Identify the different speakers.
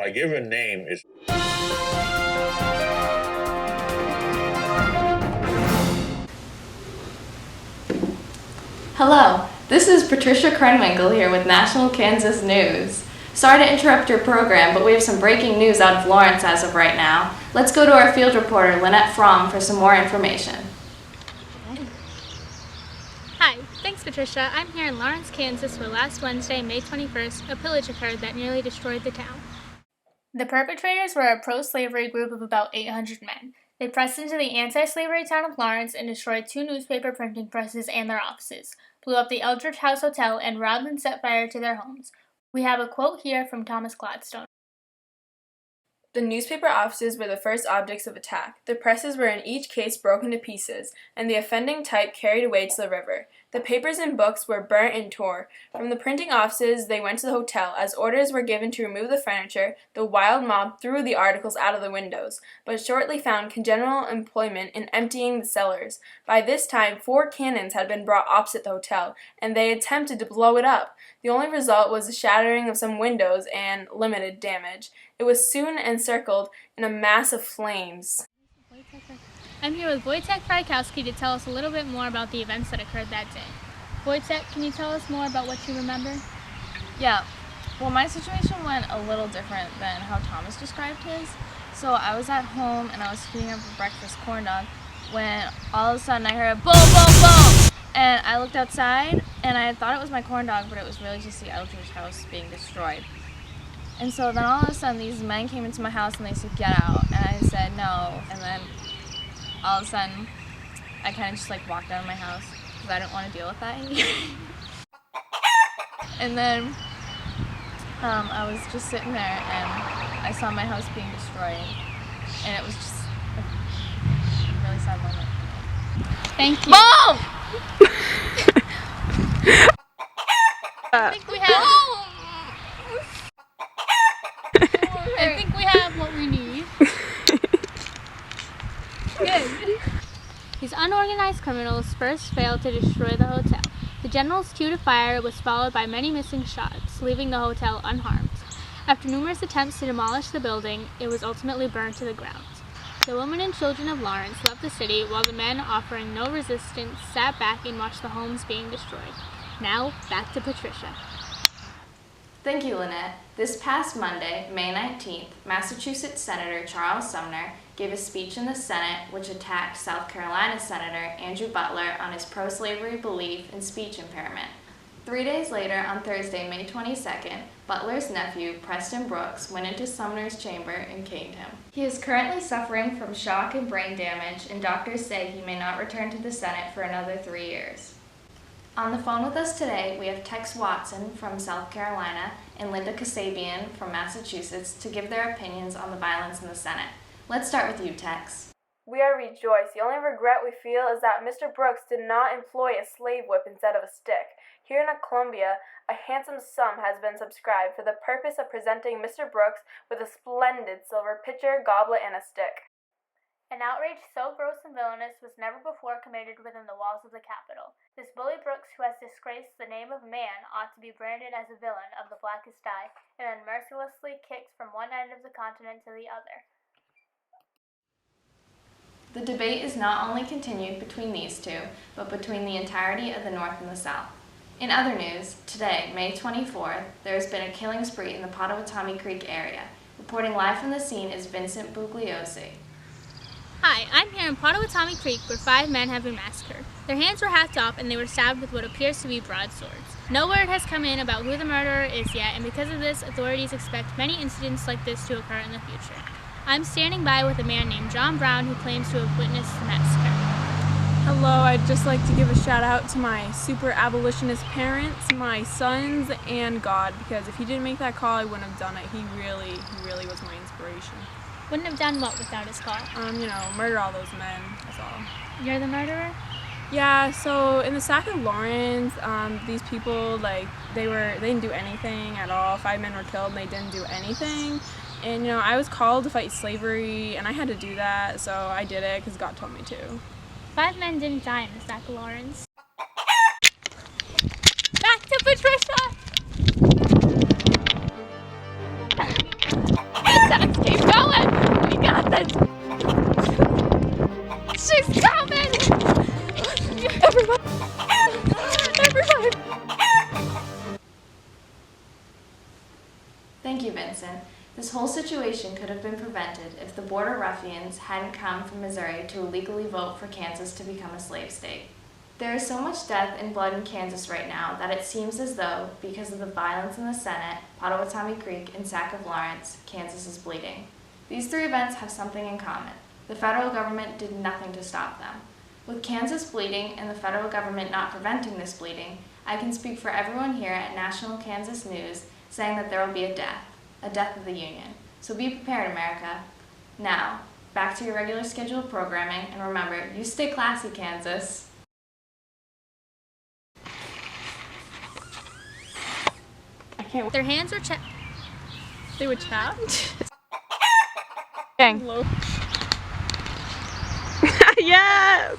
Speaker 1: My given name is...
Speaker 2: Hello, this is Patricia Krenwinkel here with National Kansas News. Sorry to interrupt your program, but we have some breaking news out of Lawrence as of right now. Let's go to our field reporter, Lynette Fromm, for some more information.
Speaker 3: Hi, thanks Patricia. I'm here in Lawrence, Kansas, where last Wednesday, May 21st, a pillage occurred that nearly destroyed the town. The perpetrators were a pro-slavery group of about 800 men. They pressed into the anti-slavery town of Lawrence and destroyed 2 newspaper printing presses and their offices, blew up the Eldridge House Hotel, and robbed and set fire to their homes. We have a quote here from Thomas Gladstone.
Speaker 4: The newspaper offices were the first objects of attack. The presses were in each case broken to pieces, and the offending type carried away to the river. The papers and books were burnt and tore. From the printing offices, they went to the hotel. As orders were given to remove the furniture, the wild mob threw the articles out of the windows, but shortly found congenial employment in emptying the cellars. By this time, 4 cannons had been brought opposite the hotel, and they attempted to blow it up. The only result was the shattering of some windows and limited damage. It was soon encircled in a mass of flames.
Speaker 3: I'm here with Wojtek Frykowski to tell us a little bit more about the events that occurred that day. Wojtek, can you tell us more about what you remember?
Speaker 2: Yeah, well, my situation went a little different than how Thomas described his. So I was at home and I was heating up a breakfast corn dog when all of a sudden I heard a boom, boom, boom! And I looked outside and I thought it was my corn dog, but it was really just the Eldridge house being destroyed. And so then all of a sudden these men came into my house and they said, "Get out." And I said, "No." And then all of a sudden I kind of just like walked out of my house because I didn't want to deal with that anymore. And then I was just sitting there and I saw my house being destroyed. And it was just a really sad moment.
Speaker 3: Thank you.
Speaker 2: Mom!
Speaker 3: I think we have what we need. Good. These unorganized criminals first failed to destroy the hotel. The general's cue to fire was followed by many missing shots, leaving the hotel unharmed. After numerous attempts to demolish the building, it was ultimately burned to the ground. The women and children of Lawrence left the city while the men, offering no resistance, sat back and watched the homes being destroyed. Now, back to Patricia.
Speaker 2: Thank you, Lynette. This past Monday, May 19th, Massachusetts Senator Charles Sumner gave a speech in the Senate which attacked South Carolina Senator Andrew Butler on his pro-slavery belief and speech impairment. 3 days later, on Thursday, May 22nd, Butler's nephew, Preston Brooks, went into Sumner's chamber and caned him. He is currently suffering from shock and brain damage, and doctors say he may not return to the Senate for another 3 years. On the phone with us today, we have Tex Watson from South Carolina and Linda Kasabian from Massachusetts to give their opinions on the violence in the Senate. Let's start with you, Tex.
Speaker 4: We are rejoiced. The only regret we feel is that Mr. Brooks did not employ a slave whip instead of a stick. Here in Columbia, a handsome sum has been subscribed for the purpose of presenting Mr. Brooks with a splendid silver pitcher, goblet, and a stick.
Speaker 3: An outrage so gross and villainous was never before committed within the walls of the Capitol. This bully Brooks, who has disgraced the name of man, ought to be branded as a villain of the blackest dye, and then mercilessly kicked from one end of the continent to the other.
Speaker 2: The debate is not only continued between these two, but between the entirety of the North and the South. In other news, today, May 24th, there has been a killing spree in the Pottawatomie Creek area. Reporting live from the scene is Vincent Bugliosi.
Speaker 3: Hi, I'm here in Pottawatomie Creek where 5 men have been massacred. Their hands were hacked off and they were stabbed with what appears to be broadswords. No word has come in about who the murderer is yet, and because of this, authorities expect many incidents like this to occur in the future. I'm standing by with a man named John Brown who claims to have witnessed the massacre.
Speaker 5: Hello, I'd just like to give a shout out to my super abolitionist parents, my sons, and God, because if he didn't make that call, I wouldn't have done it. He really was my inspiration.
Speaker 3: Wouldn't have done what without his call?
Speaker 5: Murder all those men, that's all.
Speaker 3: You're the murderer?
Speaker 5: Yeah, so in the sack of Lawrence, these people, they didn't do anything at all. 5 men were killed and they didn't do anything. And, I was called to fight slavery, and I had to do that, so I did it because God told me to.
Speaker 3: 5 men didn't die in the sack of Lawrence. Back to Patricia! it! She's coming! Everyone! Everyone!
Speaker 2: Thank you, Vincent. This whole situation could have been prevented if the border ruffians hadn't come from Missouri to illegally vote for Kansas to become a slave state. There is so much death and blood in Kansas right now that it seems as though, because of the violence in the Senate, Pottawatomie Creek, and Sack of Lawrence, Kansas is bleeding. These three events have something in common. The federal government did nothing to stop them. With Kansas bleeding and the federal government not preventing this bleeding, I can speak for everyone here at National Kansas News saying that there will be a death of the Union. So be prepared, America. Now, back to your regular scheduled programming, and remember, you stay classy, Kansas.
Speaker 5: I can't.
Speaker 3: Their hands were
Speaker 5: They would chat.
Speaker 4: Gang.
Speaker 5: Yes.